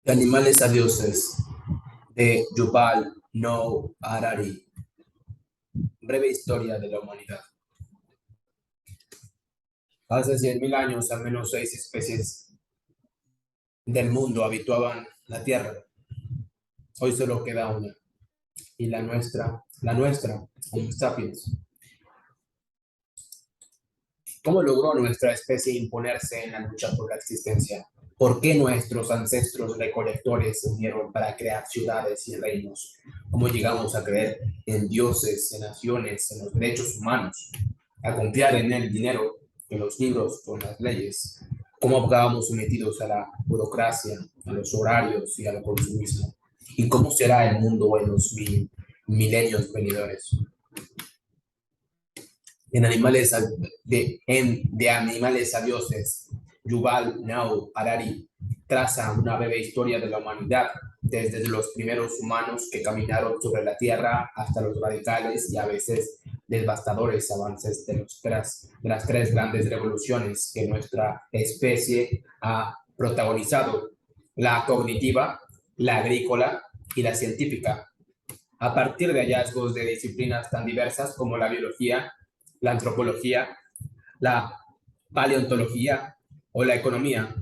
De animales a dioses, de Yuval Noah Harari. Breve historia de la humanidad. Hace 100.000 años, al menos 6 especies del mundo habitaban la Tierra. Hoy solo queda una. Y la nuestra, Homo sapiens. ¿Cómo logró nuestra especie imponerse en la lucha por la existencia? ¿Por qué nuestros ancestros recolectores se unieron para crear ciudades y reinos? ¿Cómo llegamos a creer en dioses, en naciones, en los derechos humanos? A confiar en el dinero, en los libros, con las leyes. ¿Cómo acabamos sometidos a la burocracia, a los horarios y al consumismo? ¿Y cómo será el mundo en los milenios venidores? De animales a dioses, Yuval Noah Harari traza una breve historia de la humanidad, desde los primeros humanos que caminaron sobre la tierra hasta los radicales y a veces devastadores avances de las tres grandes revoluciones que nuestra especie ha protagonizado: la cognitiva, la agrícola y la científica. A partir de hallazgos de disciplinas tan diversas como la biología, la antropología, la paleontología o la economía,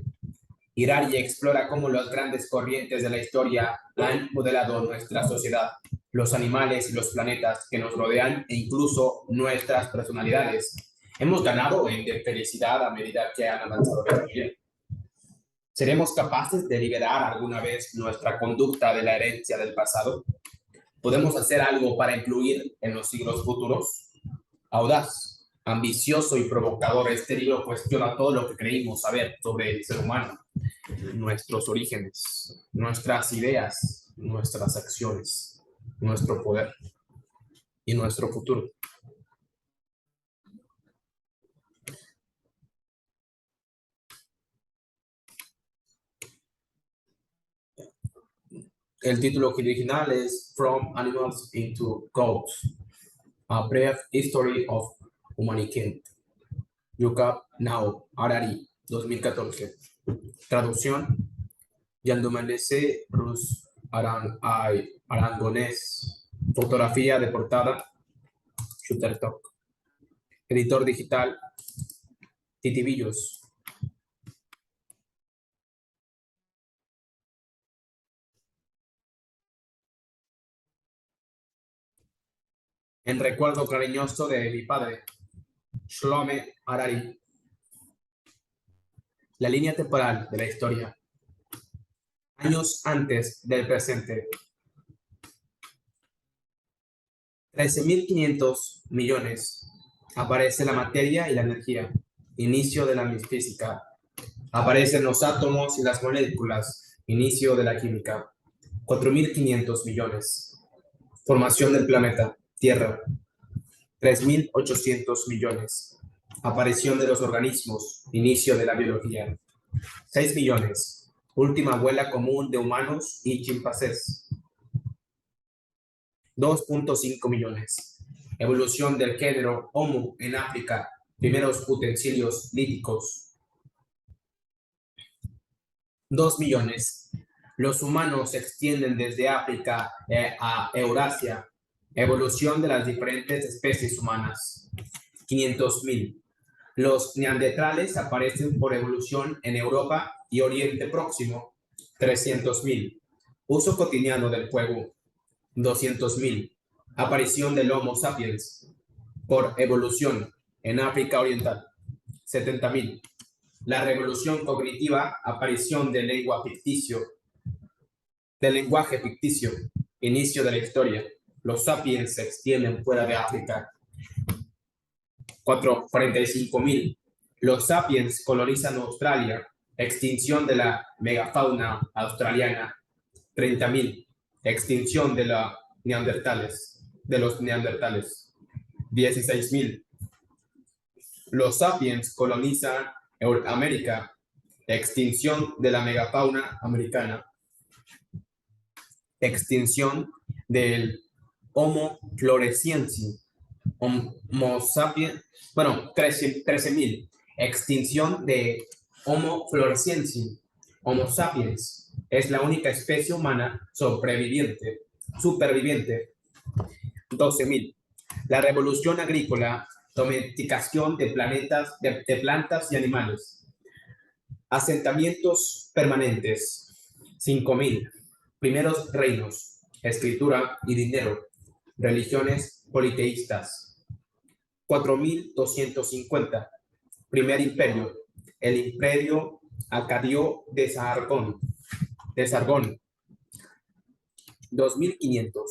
Harari explora cómo las grandes corrientes de la historia han modelado nuestra sociedad, los animales y los planetas que nos rodean e incluso nuestras personalidades. Hemos ganado en felicidad a medida que han avanzado la historia. ¿Seremos capaces de liberar alguna vez nuestra conducta de la herencia del pasado? ¿Podemos hacer algo para influir en los siglos futuros? Audaz, ambicioso y provocador, este libro cuestiona todo lo que creímos saber sobre el ser humano, nuestros orígenes, nuestras ideas, nuestras acciones, nuestro poder y nuestro futuro. El título original es From Animals into Gods, A Brief History of Humankind. Yuval Noah Harari, 2014. Traducción: Yandumanese Bruce Arangonés. Fotografía de portada: Shutterstock. Editor digital: Titivillos. En recuerdo cariñoso de mi padre, Shlomo Harari. La línea temporal de la historia. Años antes del presente. 13.500 millones. Aparece la materia y la energía. Inicio de la física. Aparecen los átomos y las moléculas. Inicio de la química. 4.500 millones. Formación del planeta Tierra. 3.800 millones. Aparición de los organismos. Inicio de la biología. 6 millones. Última abuela común de humanos y chimpancés. 2.5 millones. Evolución del género Homo en África. Primeros utensilios líticos. 2 millones. Los humanos se extienden desde África a Eurasia. Evolución de las diferentes especies humanas. 500.000. Los neandertales aparecen por evolución en Europa y Oriente Próximo. 300.000. Uso cotidiano del fuego. 200.000. Aparición del Homo sapiens por evolución en África Oriental. 70.000. La revolución cognitiva, aparición del lenguaje ficticio, inicio de la historia. Los sapiens se extienden fuera de África. 45.000. Los sapiens colonizan Australia. Extinción de la megafauna australiana. 30.000. Extinción de los neandertales. 16.000. Los sapiens colonizan América. Extinción de la megafauna americana. Extinción del Homo floresiensis. Homo sapiens, 13.000. Extinción de Homo floresiensis, Homo sapiens. Es la única especie humana superviviente. 12.000. La revolución agrícola, domesticación de plantas y animales. Asentamientos permanentes. 5.000. Primeros reinos, escritura y dinero. Religiones politeístas. 4.250. Primer imperio, el imperio acadio de Sargón. 2.500.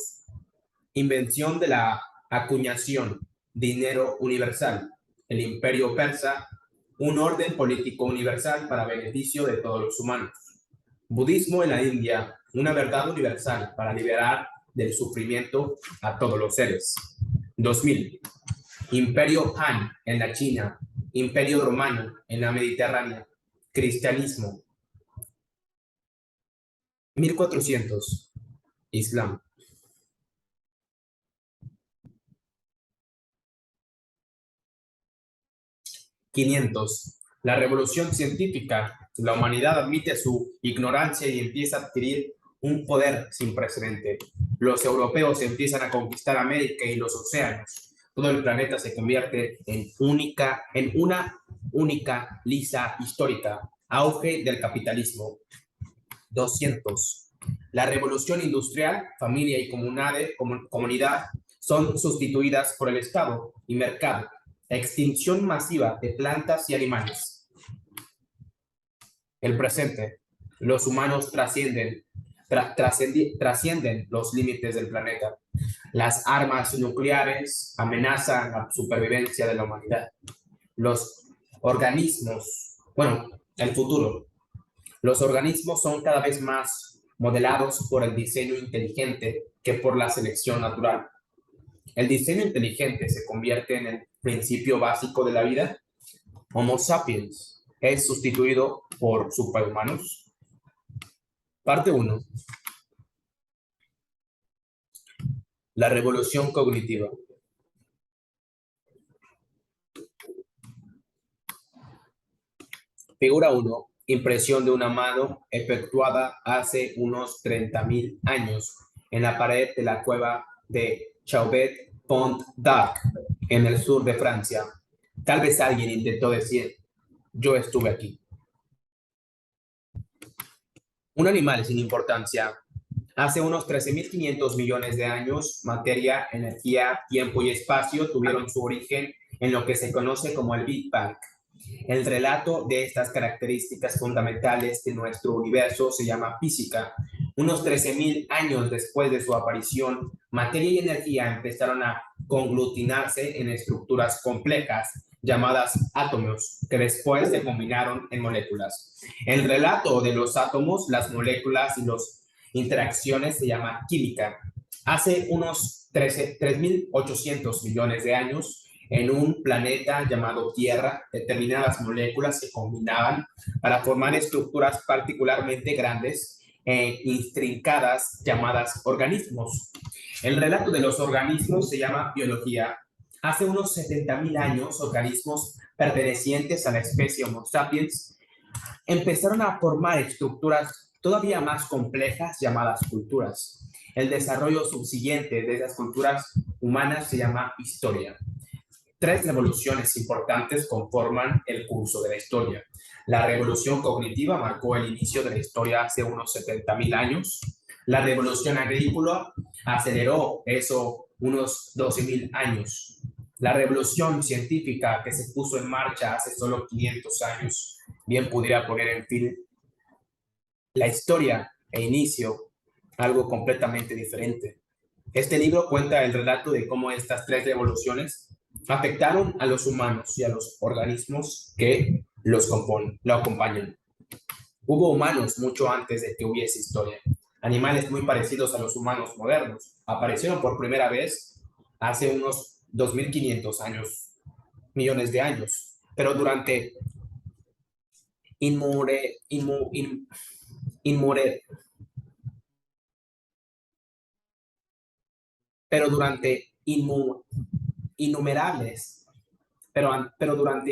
Invención de la acuñación, dinero universal. El imperio persa, un orden político universal para beneficio de todos los humanos. Budismo en la India, una verdad universal para liberar del sufrimiento a todos los seres. 2000. Imperio Han en la China, Imperio Romano en la Mediterránea, cristianismo. 1400. Islam. 500. La revolución científica. La humanidad admite su ignorancia y empieza a adquirir un poder sin precedente. Los europeos empiezan a conquistar América y los océanos. Todo el planeta se convierte en una única lisa histórica. Auge del capitalismo. 200. La revolución industrial, familia y comunidad son sustituidas por el Estado y mercado. Extinción masiva de plantas y animales. El presente. Los humanos trascienden los límites del planeta. Las armas nucleares amenazan la supervivencia de la humanidad. Los organismos, el futuro. Los organismos son cada vez más modelados por el diseño inteligente que por la selección natural. El diseño inteligente se convierte en el principio básico de la vida. Homo sapiens es sustituido por superhumanos. Parte 1. La revolución cognitiva. Figura 1. Impresión de una mano efectuada hace unos 30.000 años en la pared de la cueva de Chauvet-Pont-d'Arc, en el sur de Francia. Tal vez alguien intentó decir, yo estuve aquí. Un animal sin importancia. Hace unos 13.500 millones de años, materia, energía, tiempo y espacio tuvieron su origen en lo que se conoce como el Big Bang. El relato de estas características fundamentales de nuestro universo se llama física. Unos 13.000 años después de su aparición, materia y energía empezaron a conglutinarse en estructuras complejas llamadas átomos, que después se combinaron en moléculas. El relato de los átomos, las moléculas y las interacciones se llama química. Hace unos 3.800 millones de años, en un planeta llamado Tierra, determinadas moléculas se combinaban para formar estructuras particularmente grandes e intrincadas llamadas organismos. El relato de los organismos se llama biología. Hace unos 70.000 años, organismos pertenecientes a la especie Homo sapiens empezaron a formar estructuras todavía más complejas llamadas culturas. El desarrollo subsiguiente de esas culturas humanas se llama historia. 3 revoluciones importantes conforman el curso de la historia. La revolución cognitiva marcó el inicio de la historia hace unos 70.000 años. La revolución agrícola aceleró eso unos 12.000 años. La revolución científica que se puso en marcha hace solo 500 años bien pudiera poner en fin la historia e inicio algo completamente diferente. Este libro cuenta el relato de cómo estas 3 revoluciones afectaron a los humanos y a los organismos que lo acompañan. Hubo humanos mucho antes de que hubiese historia. Animales muy parecidos a los humanos modernos aparecieron por primera vez hace unos 2.500 millones de años, pero durante durante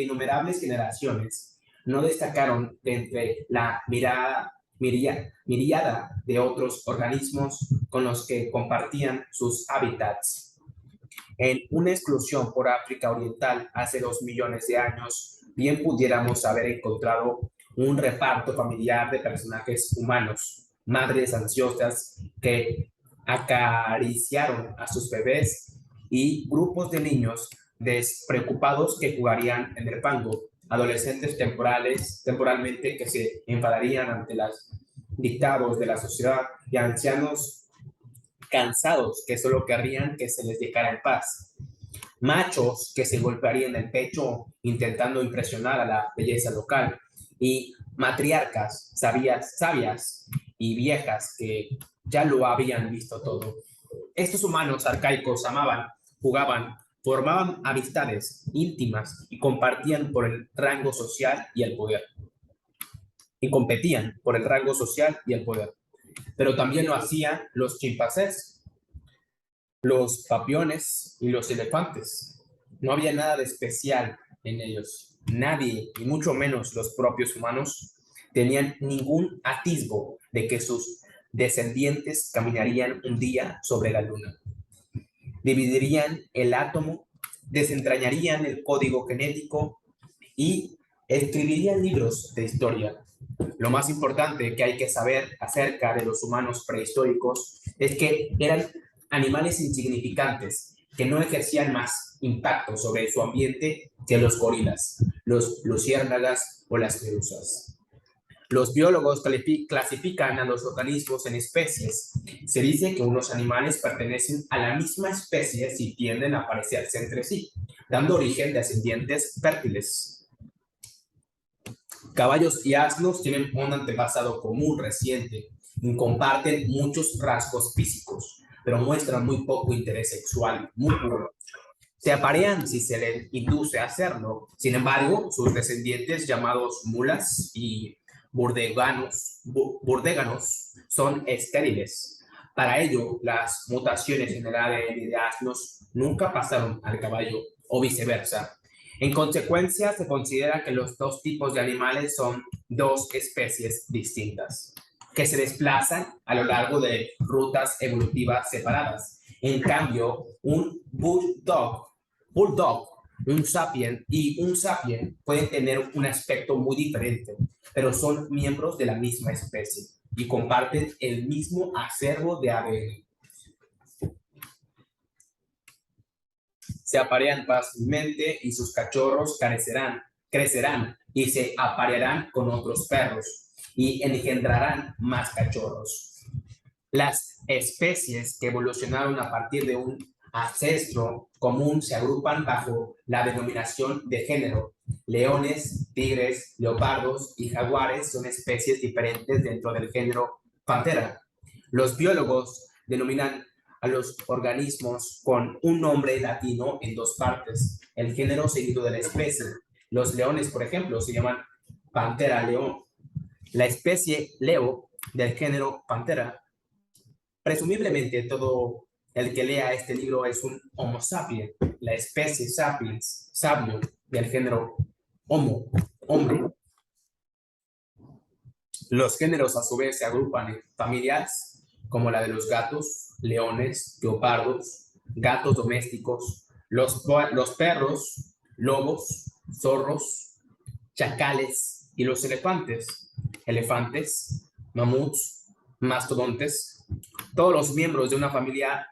innumerables generaciones no destacaron de entre la mirada miríada de otros organismos con los que compartían sus hábitats. En una exclusión por África Oriental hace 2 millones de años, bien pudiéramos haber encontrado un reparto familiar de personajes humanos, madres ansiosas que acariciaron a sus bebés y grupos de niños despreocupados que jugarían en el fango, adolescentes temporalmente que se enfadarían ante los dictados de la sociedad y ancianos cansados que solo querrían que se les dejara en paz, machos que se golpearían el pecho intentando impresionar a la belleza local y matriarcas sabias y viejas que ya lo habían visto todo. Estos humanos arcaicos amaban, jugaban, formaban amistades íntimas y compartían por el rango social y el poder. Y competían por el rango social y el poder. Pero también lo hacían los chimpancés, los papiones y los elefantes. No había nada de especial en ellos. Nadie, y mucho menos los propios humanos, tenían ningún atisbo de que sus descendientes caminarían un día sobre la luna. Dividirían el átomo, desentrañarían el código genético y escribirían libros de historia. Lo más importante que hay que saber acerca de los humanos prehistóricos es que eran animales insignificantes que no ejercían más impacto sobre su ambiente que los gorilas, los luciérnagas o las medusas. Los biólogos clasifican a los organismos en especies. Se dice que unos animales pertenecen a la misma especie si tienden a parecerse entre sí, dando origen a descendientes fértiles. Caballos y asnos tienen un antepasado común reciente y comparten muchos rasgos físicos, pero muestran muy poco interés sexual mutuo. Se aparean si se les induce a hacerlo. Sin embargo, sus descendientes llamados mulas y burdeganos son estériles. Para ello, las mutaciones en el ADN de asnos nunca pasaron al caballo o viceversa. En consecuencia, se considera que los dos tipos de animales son dos especies distintas, que se desplazan a lo largo de rutas evolutivas separadas. En cambio, un bulldog, un sapien y un sapien pueden tener un aspecto muy diferente, pero son miembros de la misma especie y comparten el mismo acervo de ADN. Se aparean fácilmente y sus cachorros crecerán y se aparearán con otros perros y engendrarán más cachorros. Las especies que evolucionaron a partir de un ancestro común se agrupan bajo la denominación de género. Leones, tigres, leopardos y jaguares son especies diferentes dentro del género Panthera. Los biólogos denominan a los organismos con un nombre latino en dos partes, el género seguido de la especie. Los leones, por ejemplo, se llaman Panthera león. La especie Leo del género Panthera. Presumiblemente todo el que lea este libro es un Homo sapiens, la especie sapiens, sabio del género Homo, hombre. Los géneros a su vez se agrupan en familias como la de los gatos, leones, leopardos, gatos domésticos, los perros, lobos, zorros, chacales y los elefantes, mamuts, mastodontes. Todos los miembros de una familia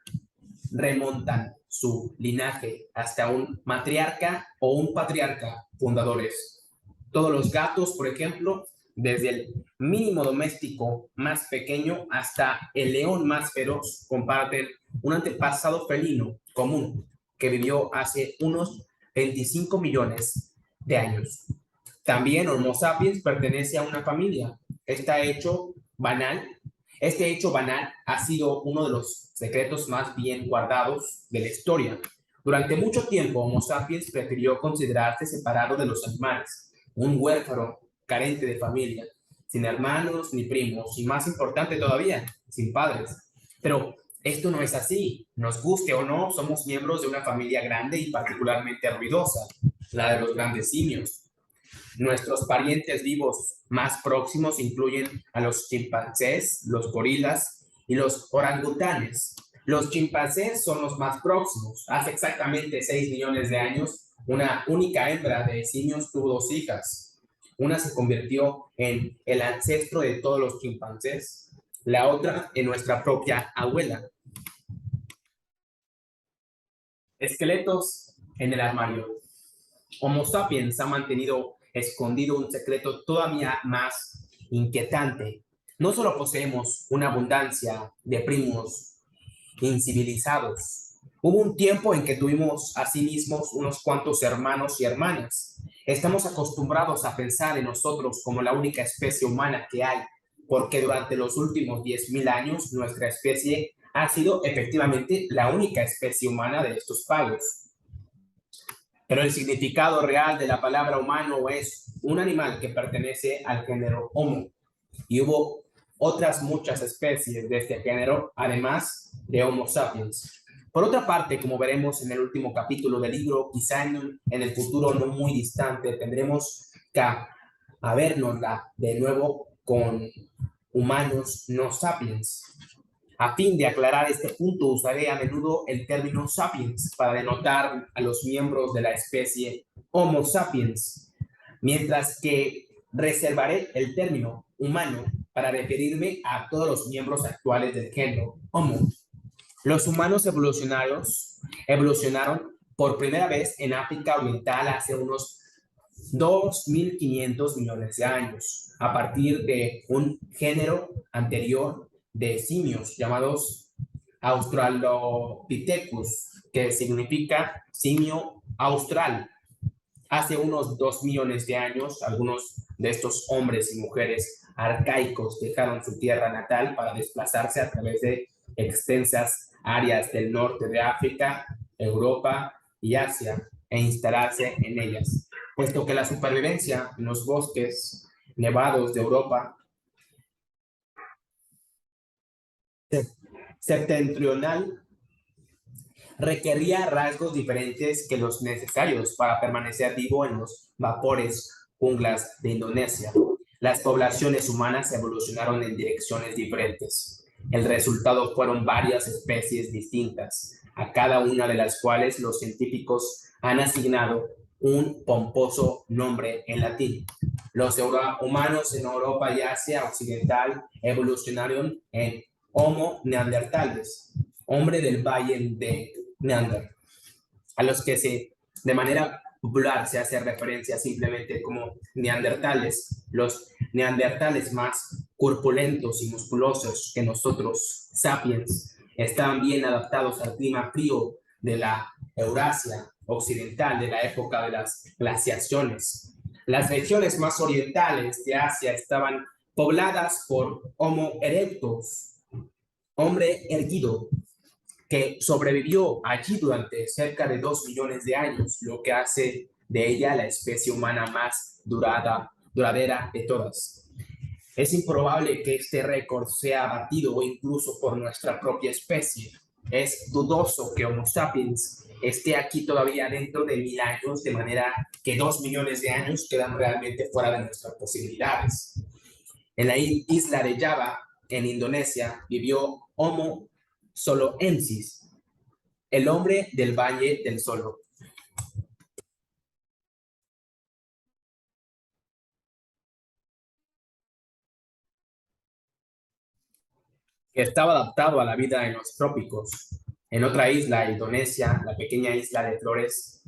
remontan su linaje hasta un matriarca o un patriarca fundadores. Todos los gatos, por ejemplo, desde el mínimo doméstico más pequeño hasta el león más feroz, comparten un antepasado felino común que vivió hace unos 25 millones de años. También Homo sapiens pertenece a una familia. Este hecho banal ha sido uno de los secretos más bien guardados de la historia. Durante mucho tiempo, Homo sapiens prefirió considerarse separado de los animales, un huérfano carente de familia, sin hermanos ni primos, y más importante todavía, sin padres. Pero esto no es así. Nos guste o no, somos miembros de una familia grande y particularmente ruidosa, la de los grandes simios. Nuestros parientes vivos más próximos incluyen a los chimpancés, los gorilas y los orangutanes. Los chimpancés son los más próximos. Hace exactamente 6 millones de años, una única hembra de simios tuvo 2 hijas. Una se convirtió en el ancestro de todos los chimpancés, la otra en nuestra propia abuela. Esqueletos en el armario. Homo sapiens ha mantenido escondido un secreto todavía más inquietante. No solo poseemos una abundancia de primos incivilizados, hubo un tiempo en que tuvimos a sí mismos unos cuantos hermanos y hermanas. Estamos acostumbrados a pensar en nosotros como la única especie humana que hay, porque durante los últimos 10.000 años nuestra especie ha sido efectivamente la única especie humana de estos pagos. Pero el significado real de la palabra humano es un animal que pertenece al género Homo. Y hubo otras muchas especies de este género, además de Homo sapiens. Por otra parte, como veremos en el último capítulo del libro, quizá en el futuro no muy distante, tendremos que habernosla de nuevo con humanos no sapiens. A fin de aclarar este punto, usaré a menudo el término sapiens para denotar a los miembros de la especie Homo sapiens, mientras que reservaré el término humano para referirme a todos los miembros actuales del género Homo. Los humanos evolucionaron por primera vez en África Oriental hace unos 2.500 millones de años, a partir de un género anterior de simios llamados Australopithecus, que significa simio austral. Hace unos 2 millones de años, algunos de estos hombres y mujeres arcaicos dejaron su tierra natal para desplazarse a través de extensas áreas del norte de África, Europa y Asia e instalarse en ellas, puesto que la supervivencia en los bosques nevados de Europa septentrional requería rasgos diferentes que los necesarios para permanecer vivo en los vapores junglas de Indonesia. Las poblaciones humanas evolucionaron en direcciones diferentes. El resultado fueron varias especies distintas, a cada una de las cuales los científicos han asignado un pomposo nombre en latín. Los humanos en Europa y Asia Occidental evolucionaron en Homo neandertales, hombre del valle de Neander, a los que de manera popular se hace referencia simplemente como neandertales. Los neandertales más corpulentos y musculosos que nosotros, sapiens, estaban bien adaptados al clima frío de la Eurasia occidental de la época de las glaciaciones. Las regiones más orientales de Asia estaban pobladas por Homo erectus, hombre erguido, que sobrevivió allí durante cerca de 2 millones de años, lo que hace de ella la especie humana más duradera de todas. Es improbable que este récord sea batido incluso por nuestra propia especie. Es dudoso que Homo sapiens esté aquí todavía dentro de 1.000 años, de manera que 2 millones de años quedan realmente fuera de nuestras posibilidades. En la isla de Java, en Indonesia, vivió Homo soloensis, el hombre del Valle del Solo. Que estaba adaptado a la vida en los trópicos. En otra isla, Indonesia, la pequeña isla de Flores,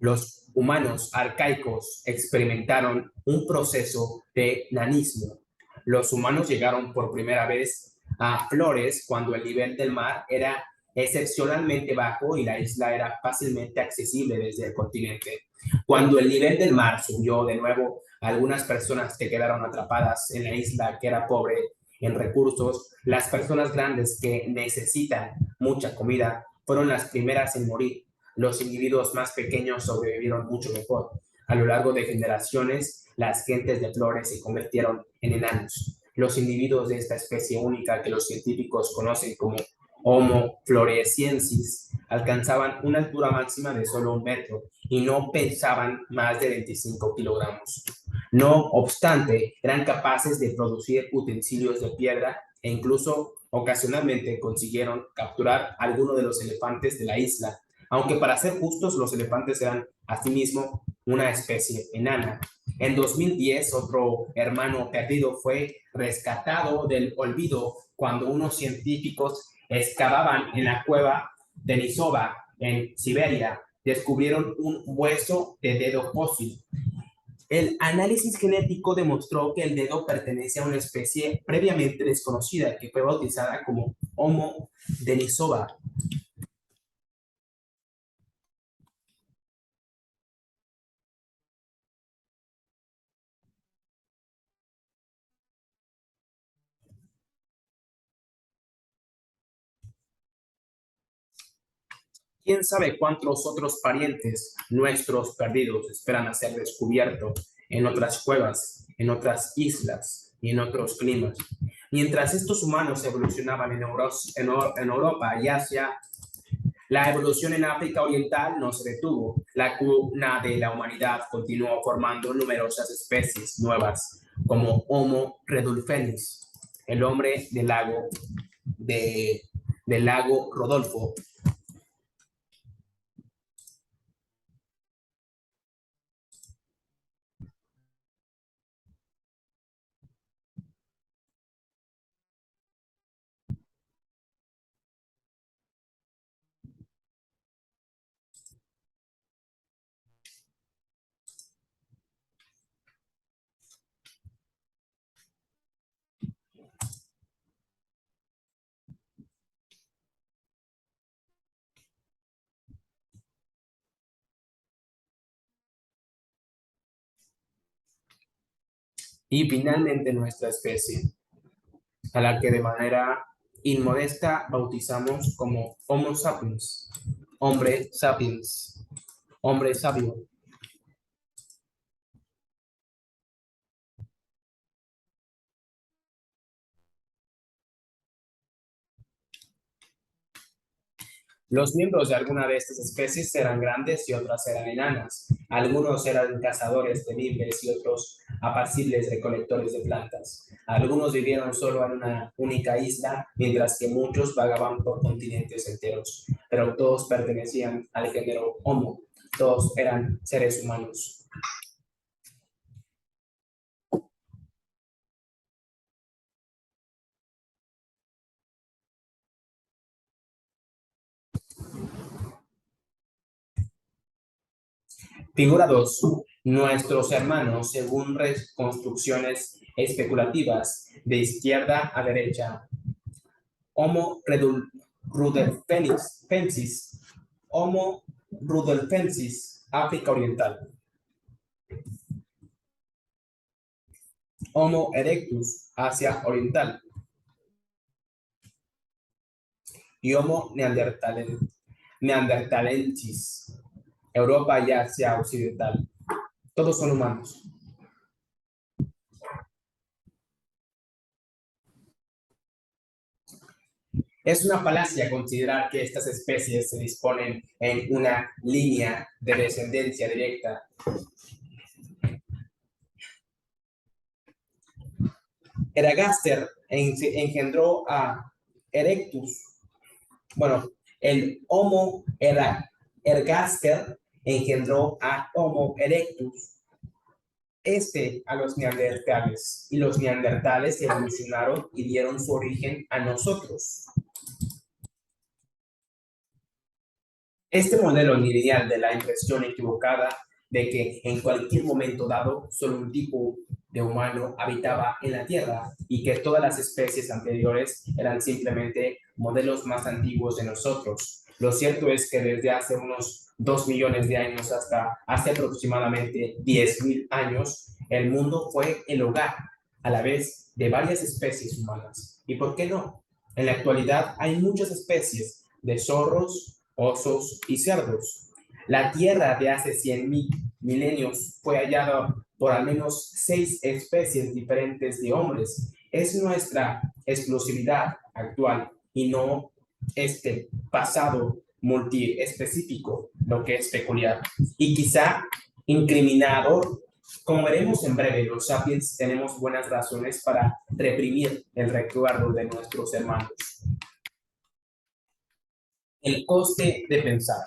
los humanos arcaicos experimentaron un proceso de nanismo. Los humanos llegaron por primera vez a Flores cuando el nivel del mar era excepcionalmente bajo y la isla era fácilmente accesible desde el continente. Cuando el nivel del mar subió de nuevo, algunas personas que quedaron atrapadas en la isla, que era pobre en recursos, las personas grandes que necesitan mucha comida, fueron las primeras en morir. Los individuos más pequeños sobrevivieron mucho mejor. A lo largo de generaciones, las gentes de Flores se convirtieron en enanos. Los individuos de esta especie única que los científicos conocen como Homo floresiensis alcanzaban una altura máxima de solo 1 metro y no pesaban más de 25 kilogramos. No obstante, eran capaces de producir utensilios de piedra e incluso ocasionalmente consiguieron capturar algunos de los elefantes de la isla, aunque para ser justos, los elefantes eran asimismo una especie enana. En 2010, otro hermano perdido fue rescatado del olvido cuando unos científicos excavaban en la cueva de Denisova, en Siberia. Descubrieron un hueso de dedo fósil. El análisis genético demostró que el dedo pertenece a una especie previamente desconocida que fue bautizada como Homo denisova. ¿Quién sabe cuántos otros parientes nuestros perdidos esperan a ser descubiertos en otras cuevas, en otras islas y en otros climas? Mientras estos humanos evolucionaban en Europa y Asia, la evolución en África Oriental no se detuvo. La cuna de la humanidad continuó formando numerosas especies nuevas, como Homo redulfenis, el hombre del lago Rodolfo. Y finalmente nuestra especie, a la que de manera inmodesta bautizamos como Homo sapiens, hombre sapiens, hombre sabio. Los miembros de alguna de estas especies eran grandes y otras eran enanas. Algunos eran cazadores temibles y otros apacibles recolectores de plantas. Algunos vivieron solo en una única isla, mientras que muchos vagaban por continentes enteros. Pero todos pertenecían al género Homo. Todos eran seres humanos. Figura 2. Nuestros hermanos, según reconstrucciones especulativas de izquierda a derecha. Homo rudolfensis, Homo rudolfensis, África Oriental. Homo erectus, Asia Oriental. Y Homo neanderthalensis, Europa y Asia Occidental. Todos son humanos. Es una falacia considerar que estas especies se disponen en una línea de descendencia directa. Eragaster engendró a Erectus. Bueno, el Homo ergaster engendró a Homo erectus, a los neandertales, y los neandertales evolucionaron y dieron su origen a nosotros. Este modelo lineal de la impresión equivocada de que en cualquier momento dado solo un tipo de humano habitaba en la Tierra y que todas las especies anteriores eran simplemente modelos más antiguos de nosotros. Lo cierto es que desde hace unos 2 millones de años hasta hace aproximadamente 10.000 años, el mundo fue el hogar a la vez de varias especies humanas. ¿Y por qué no? En la actualidad hay muchas especies de zorros, osos y cerdos. La Tierra de hace 100.000 milenios fue hallada por al menos 6 especies diferentes de hombres. Es nuestra exclusividad actual y no este pasado multiespecífico, lo que es peculiar y quizá incriminador. Como veremos en breve, los sapiens tenemos buenas razones para reprimir el recuerdo de nuestros hermanos. El coste de pensar.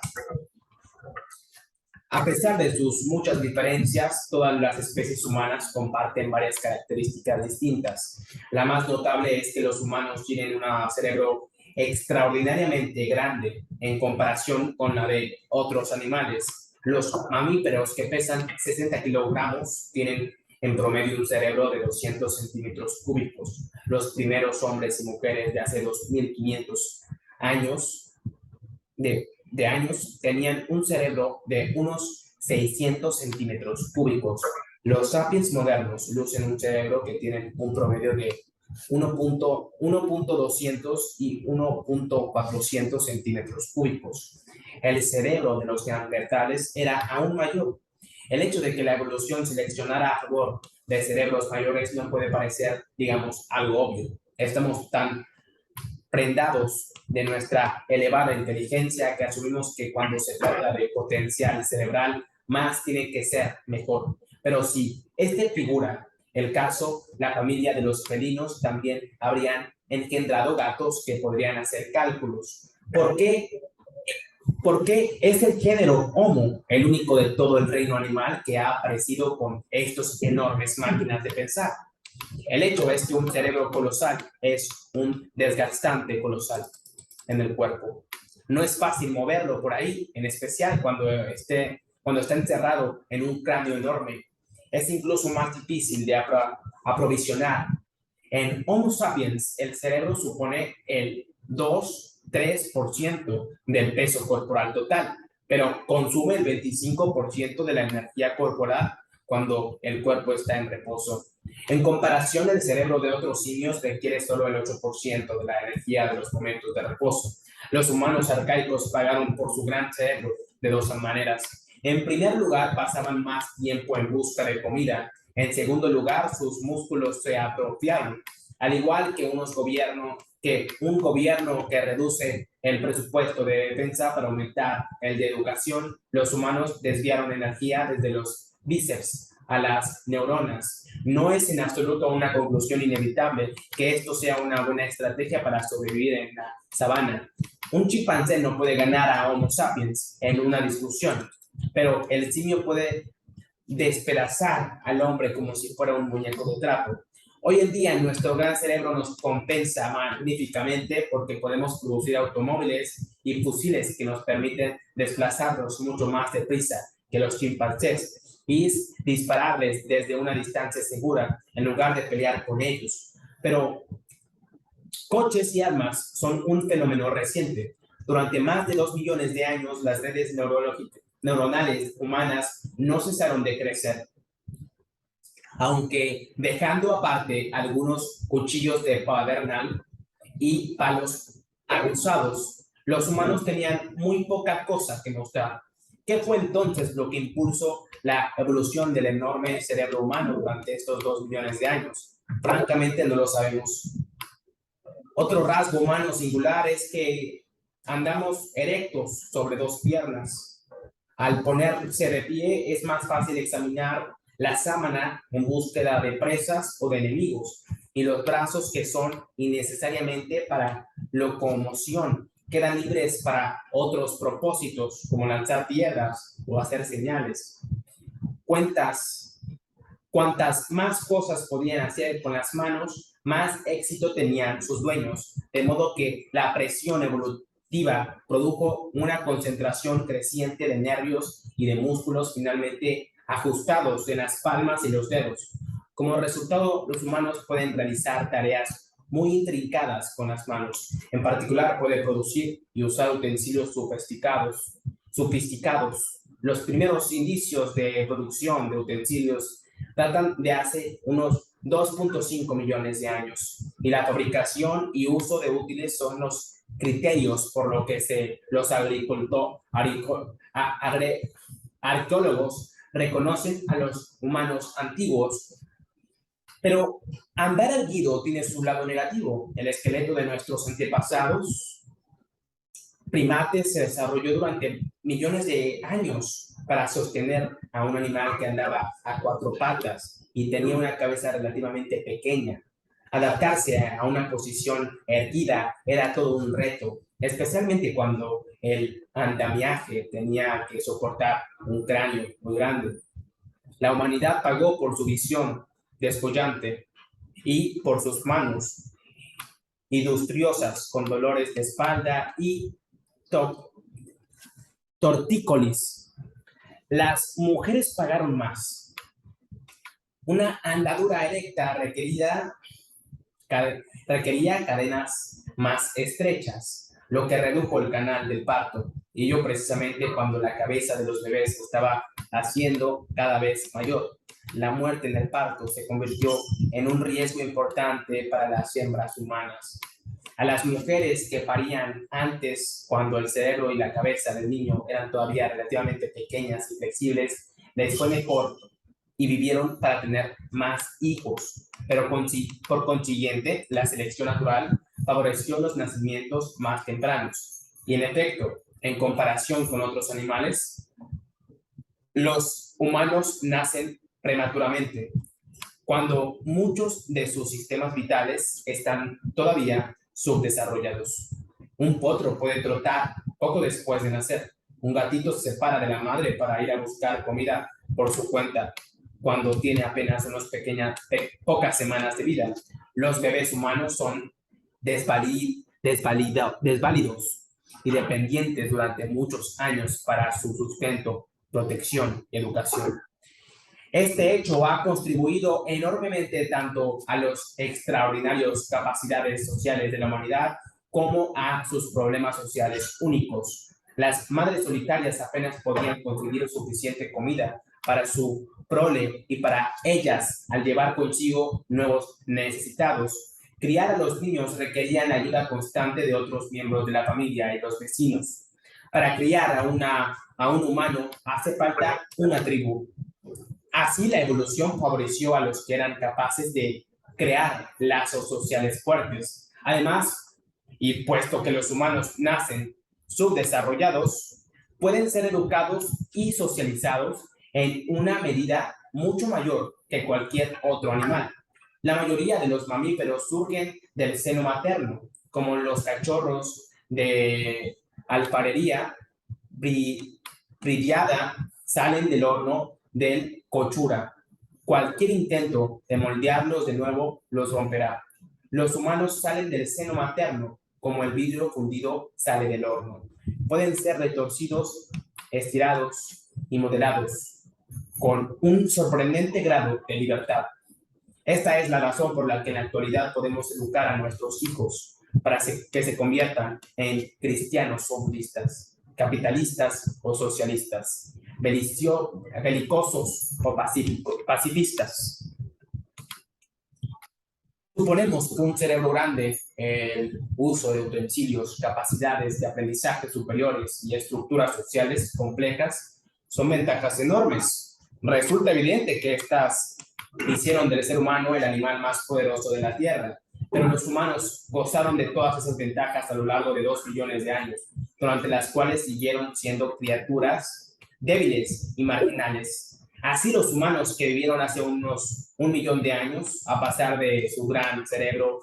A pesar de sus muchas diferencias, todas las especies humanas comparten varias características distintas. La más notable es que los humanos tienen un cerebro extraordinariamente grande en comparación con la de otros animales. Los mamíferos, que pesan 60 kilogramos, tienen en promedio un cerebro de 200 centímetros cúbicos. Los primeros hombres y mujeres de hace 2500 años de años tenían un cerebro de unos 600 centímetros cúbicos. Los sapiens modernos lucen un cerebro que tienen un promedio de 1.200 y 1.400 centímetros cúbicos. El cerebro de los neandertales era aún mayor. El hecho de que la evolución seleccionara a favor de cerebros mayores no puede parecer, digamos, algo obvio. Estamos tan prendados de nuestra elevada inteligencia que asumimos que cuando se trata de potencial cerebral, más tiene que ser mejor. Pero si este figura el caso, la familia de los felinos también habrían engendrado gatos que podrían hacer cálculos. ¿Por qué? Porque es el género Homo el único de todo el reino animal que ha aparecido con estas enormes máquinas de pensar. El hecho es que un cerebro colosal es un desgastante colosal en el cuerpo. No es fácil moverlo por ahí, en especial cuando está encerrado en un cráneo enorme. Es incluso más difícil de aprovisionar. En Homo sapiens, el cerebro supone el 2-3% del peso corporal total, pero consume el 25% de la energía corporal cuando el cuerpo está en reposo. En comparación, el cerebro de otros simios requiere solo el 8% de la energía de los momentos de reposo. Los humanos arcaicos pagaron por su gran cerebro de dos maneras. En primer lugar, pasaban más tiempo en busca de comida. En segundo lugar, sus músculos se atrofiaron. Al igual que un gobierno que reduce el presupuesto de defensa para aumentar el de educación, los humanos desviaron energía desde los bíceps a las neuronas. No es en absoluto una conclusión inevitable que esto sea una buena estrategia para sobrevivir en la sabana. Un chimpancé no puede ganar a Homo sapiens en una discusión, pero el simio puede despedazar al hombre como si fuera un muñeco de trapo. Hoy en día nuestro gran cerebro nos compensa magníficamente porque podemos producir automóviles y fusiles que nos permiten desplazarnos mucho más deprisa que los chimpancés y dispararles desde una distancia segura en lugar de pelear con ellos. Pero coches y armas son un fenómeno reciente. Durante más de 2 millones de años, las redes neuronales humanas no cesaron de crecer. Aunque dejando aparte algunos cuchillos de pedernal y palos aguzados, los humanos tenían muy poca cosa que mostrar. ¿Qué fue entonces lo que impulsó la evolución del enorme cerebro humano durante estos 2 millones de años? Francamente no lo sabemos. Otro rasgo humano singular es que andamos erectos sobre dos piernas. Al ponerse de pie es más fácil examinar la sábana en búsqueda de presas o de enemigos, y los brazos, que son innecesariamente para locomoción, quedan libres para otros propósitos, como lanzar piedras o hacer señales. Cuantas más cosas podían hacer con las manos, más éxito tenían sus dueños, de modo que la presión evolutiva produjo una concentración creciente de nervios y de músculos finalmente ajustados en las palmas y los dedos. Como resultado, los humanos pueden realizar tareas muy intrincadas con las manos. En particular, puede producir y usar utensilios sofisticados. Los primeros indicios de producción de utensilios datan de hace unos 2.5 millones de años, y la fabricación y uso de útiles son los criterios por lo que los arqueólogos reconocen a los humanos antiguos. Pero andar erguido tiene su lado negativo. El esqueleto de nuestros antepasados primate se desarrolló durante millones de años para sostener a un animal que andaba a cuatro patas y tenía una cabeza relativamente pequeña. Adaptarse a una posición erguida era todo un reto, especialmente cuando el andamiaje tenía que soportar un cráneo muy grande. La humanidad pagó por su visión descollante y por sus manos industriosas con dolores de espalda y tortícolis. Las mujeres pagaron más. Una andadura erecta requería cadenas más estrechas, lo que redujo el canal del parto, y ello precisamente cuando la cabeza de los bebés estaba haciendo cada vez mayor. La muerte en el parto se convirtió en un riesgo importante para las hembras humanas. A las mujeres que parían antes, cuando el cerebro y la cabeza del niño eran todavía relativamente pequeñas y flexibles, les fue mejor y vivieron para tener más hijos, pero por consiguiente la selección natural favoreció los nacimientos más tempranos. Y en efecto, en comparación con otros animales, los humanos nacen prematuramente, cuando muchos de sus sistemas vitales están todavía subdesarrollados. Un potro puede trotar poco después de nacer. Un gatito se separa de la madre para ir a buscar comida por su cuenta cuando tiene apenas pocas semanas de vida. Los bebés humanos son desválidos y dependientes durante muchos años para su sustento, protección y educación. Este hecho ha contribuido enormemente tanto a las extraordinarias capacidades sociales de la humanidad como a sus problemas sociales únicos. Las madres solitarias apenas podían conseguir suficiente comida para su prole y para ellas, al llevar consigo nuevos necesitados. Criar a los niños requería la ayuda constante de otros miembros de la familia y los vecinos. Para criar a un humano hace falta una tribu. Así, la evolución favoreció a los que eran capaces de crear lazos sociales fuertes. Además, y puesto que los humanos nacen subdesarrollados, pueden ser educados y socializados en una medida mucho mayor que cualquier otro animal. La mayoría de los mamíferos surgen del seno materno, como los cachorros de alfarería brillada salen del horno del cochura. Cualquier intento de moldearlos de nuevo los romperá. Los humanos salen del seno materno, como el vidrio fundido sale del horno. Pueden ser retorcidos, estirados y modelados, con un sorprendente grado de libertad. Esta es la razón por la que en la actualidad podemos educar a nuestros hijos para que se conviertan en cristianos o budistas, capitalistas o socialistas, belicosos o pacifistas. Suponemos que un cerebro grande, el uso de utensilios, capacidades de aprendizaje superiores y estructuras sociales complejas son ventajas enormes. Resulta evidente que estas hicieron del ser humano el animal más poderoso de la Tierra, pero los humanos gozaron de todas esas ventajas a lo largo de 2 millones de años, durante las cuales siguieron siendo criaturas débiles y marginales. Así los humanos que vivieron hace unos 1 millón de años, a pasar de su gran cerebro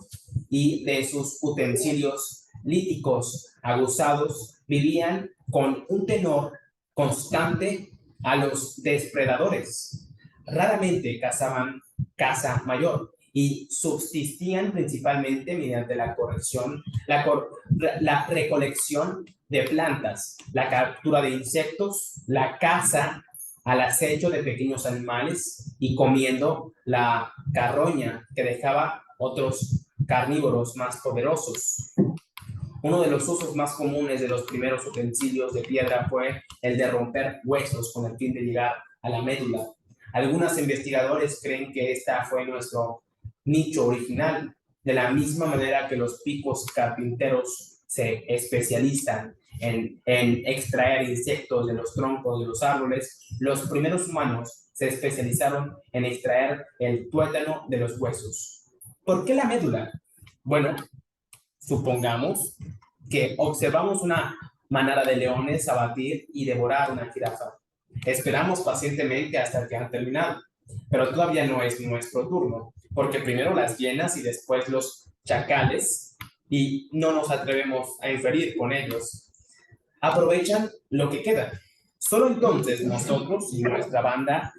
y de sus utensilios líticos aguzados, vivían con un temor constante a los depredadores. Raramente cazaban caza mayor y subsistían principalmente mediante la recolección de plantas, la captura de insectos, la caza al acecho de pequeños animales y comiendo la carroña que dejaba otros carnívoros más poderosos. Uno de los usos más comunes de los primeros utensilios de piedra fue el de romper huesos con el fin de llegar a la médula. Algunos investigadores creen que esta fue nuestro nicho original, de la misma manera que los picos carpinteros se especializan en extraer insectos de los troncos de los árboles. Los primeros humanos se especializaron en extraer el tuétano de los huesos. ¿Por qué la médula? Bueno, supongamos que observamos una manada de leones abatir y devorar una jirafa. Esperamos pacientemente hasta que han terminado, pero todavía no es nuestro turno, porque primero las hienas y después los chacales, y no nos atrevemos a inferir con ellos. Aprovechan lo que queda. Solo entonces nosotros y nuestra banda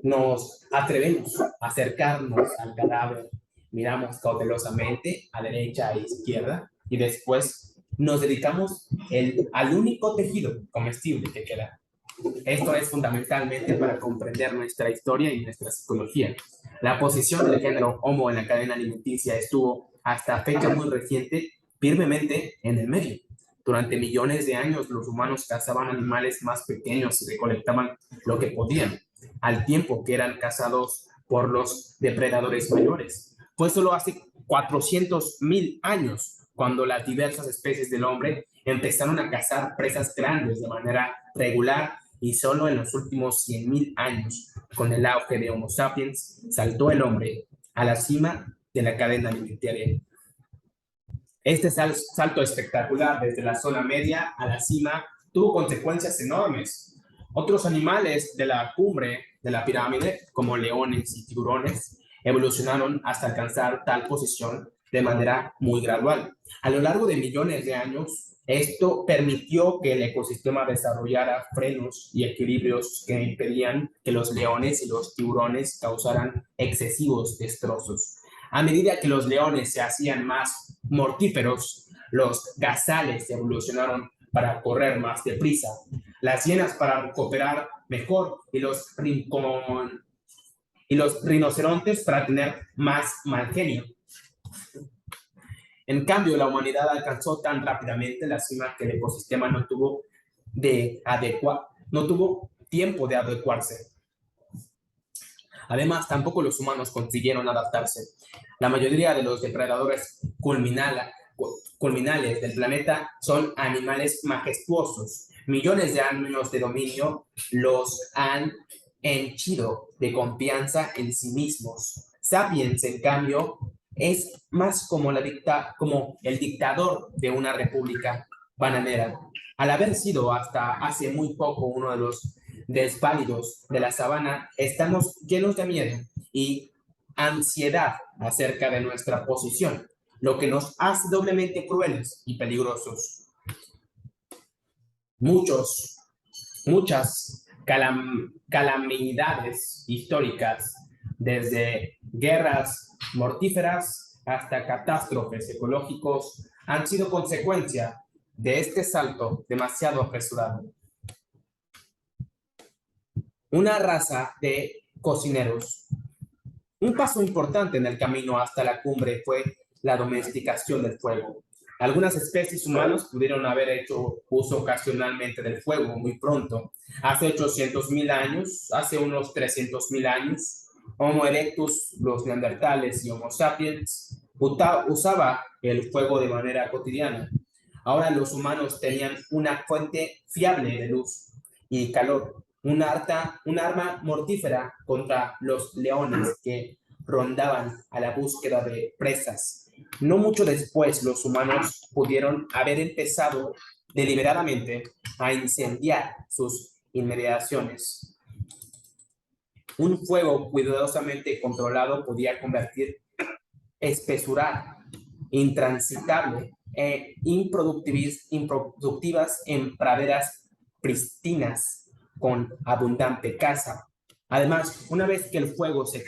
nos atrevemos a acercarnos al cadáver, miramos cautelosamente a derecha e izquierda y después nos dedicamos al único tejido comestible que queda. Esto es fundamentalmente para comprender nuestra historia y nuestra psicología. La posición del género Homo en la cadena alimenticia estuvo, hasta fecha muy reciente, firmemente en el medio. Durante millones de años, los humanos cazaban animales más pequeños y recolectaban lo que podían, al tiempo que eran cazados por los depredadores mayores. Fue solo hace 400.000 años cuando las diversas especies del hombre empezaron a cazar presas grandes de manera regular, y solo en los últimos 100.000 años, con el auge de Homo sapiens, saltó el hombre a la cima de la cadena alimentaria. Este salto espectacular desde la zona media a la cima tuvo consecuencias enormes. Otros animales de la cumbre de la pirámide, como leones y tiburones, evolucionaron hasta alcanzar tal posición de manera muy gradual. A lo largo de millones de años, esto permitió que el ecosistema desarrollara frenos y equilibrios que impedían que los leones y los tiburones causaran excesivos destrozos. A medida que los leones se hacían más mortíferos, los gazales evolucionaron para correr más deprisa, las hienas para cooperar mejor y los rinocerontes para tener más mal genio. En cambio, la humanidad alcanzó tan rápidamente la cima que el ecosistema no tuvo tiempo de adecuarse. Además, tampoco los humanos consiguieron adaptarse. La mayoría de los depredadores culminales del planeta son animales majestuosos. Millones de años de dominio los han henchido de confianza en sí mismos. Sapiens, en cambio, es más como el dictador de una república bananera. Al haber sido hasta hace muy poco uno de los desválidos de la sabana, estamos llenos de miedo y ansiedad acerca de nuestra posición, lo que nos hace doblemente crueles y peligrosos. Muchas calamidades históricas, desde guerras mortíferas hasta catástrofes ecológicos, han sido consecuencia de este salto demasiado apresurado. Una raza de cocineros. Un paso importante en el camino hasta la cumbre fue la domesticación del fuego. Algunas especies humanas pudieron haber hecho uso ocasionalmente del fuego muy pronto. Hace 800.000 años, hace unos 300.000 años, Homo erectus, los neandertales y Homo sapiens usaba el fuego de manera cotidiana. Ahora los humanos tenían una fuente fiable de luz y calor, un arma mortífera contra los leones que rondaban a la búsqueda de presas. No mucho después, los humanos pudieron haber empezado deliberadamente a incendiar sus inmediaciones. Un fuego cuidadosamente controlado podía convertir espesurar intransitable e improductivas en praderas pristinas con abundante caza. Además, una vez que el fuego se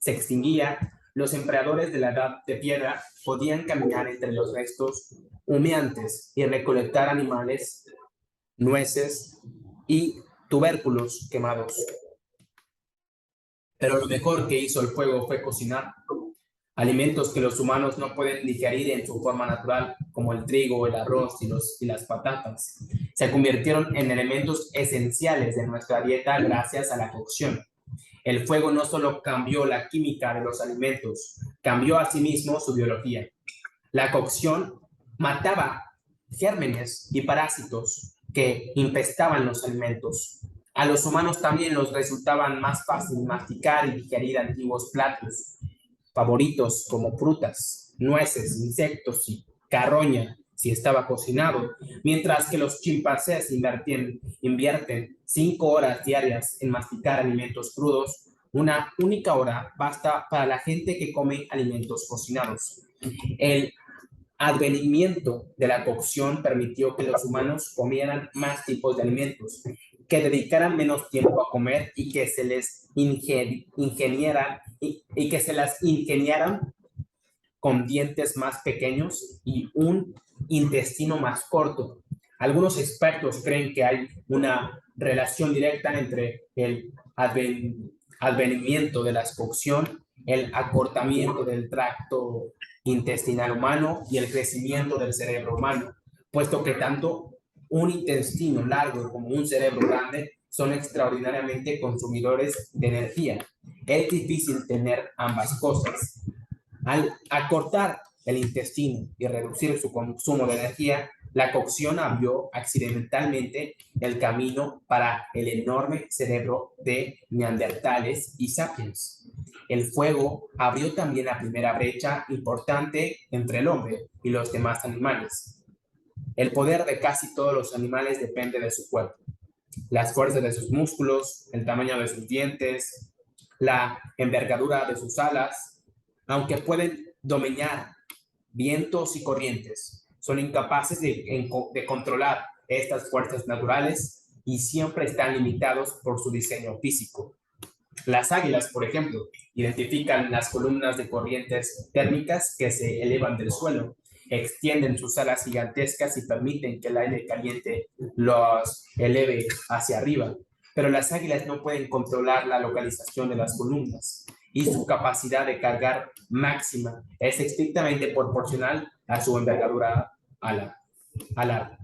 extinguía, los empleadores de la Edad de Piedra podían caminar entre los restos humeantes y recolectar animales, nueces y tubérculos quemados. Pero lo mejor que hizo el fuego fue cocinar alimentos que los humanos no pueden digerir en su forma natural, como el trigo, el arroz y las patatas. Se convirtieron en elementos esenciales de nuestra dieta gracias a la cocción. El fuego no solo cambió la química de los alimentos, cambió asimismo su biología. La cocción mataba gérmenes y parásitos que infestaban los alimentos. A los humanos también les resultaban más fácil masticar y digerir antiguos platos favoritos como frutas, nueces, insectos y carroña, si estaba cocinado, mientras que los chimpancés invierten 5 horas diarias en masticar alimentos crudos. Una única hora basta para la gente que come alimentos cocinados. El advenimiento de la cocción permitió que los humanos comieran más tipos de alimentos, que dedicaran menos tiempo a comer y que se les y que se las ingeniaran con dientes más pequeños y un intestino más corto. Algunos expertos creen que hay una relación directa entre el advenimiento de la cocción, el acortamiento del tracto intestinal humano y el crecimiento del cerebro humano, puesto que tanto un intestino largo como un cerebro grande son extraordinariamente consumidores de energía. Es difícil tener ambas cosas. Al acortar el intestino y reducir su consumo de energía, la cocción abrió accidentalmente el camino para el enorme cerebro de neandertales y sapiens. El fuego abrió también la primera brecha importante entre el hombre y los demás animales. El poder de casi todos los animales depende de su cuerpo, las fuerzas de sus músculos, el tamaño de sus dientes, la envergadura de sus alas. Aunque pueden dominar vientos y corrientes, son incapaces de controlar estas fuerzas naturales y siempre están limitados por su diseño físico. Las águilas, por ejemplo, identifican las columnas de corrientes térmicas que se elevan del suelo, extienden sus alas gigantescas y permiten que el aire caliente los eleve hacia arriba. Pero las águilas no pueden controlar la localización de las columnas y su capacidad de cargar máxima es estrictamente proporcional a su envergadura alar.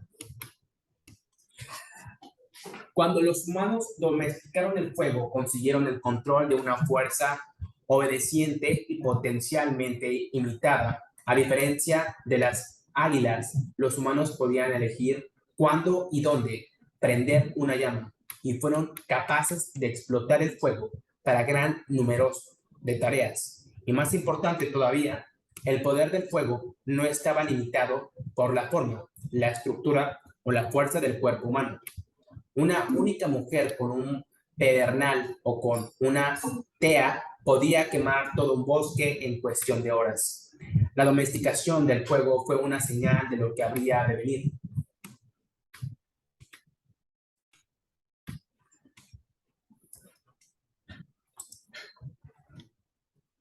Cuando los humanos domesticaron el fuego, consiguieron el control de una fuerza obedeciente y potencialmente imitada. A diferencia de las águilas, los humanos podían elegir cuándo y dónde prender una llama y fueron capaces de explotar el fuego para gran número de tareas. Y más importante todavía, el poder del fuego no estaba limitado por la forma, la estructura o la fuerza del cuerpo humano. Una única mujer con un pedernal o con una tea podía quemar todo un bosque en cuestión de horas. La domesticación del fuego fue una señal de lo que habría de venir.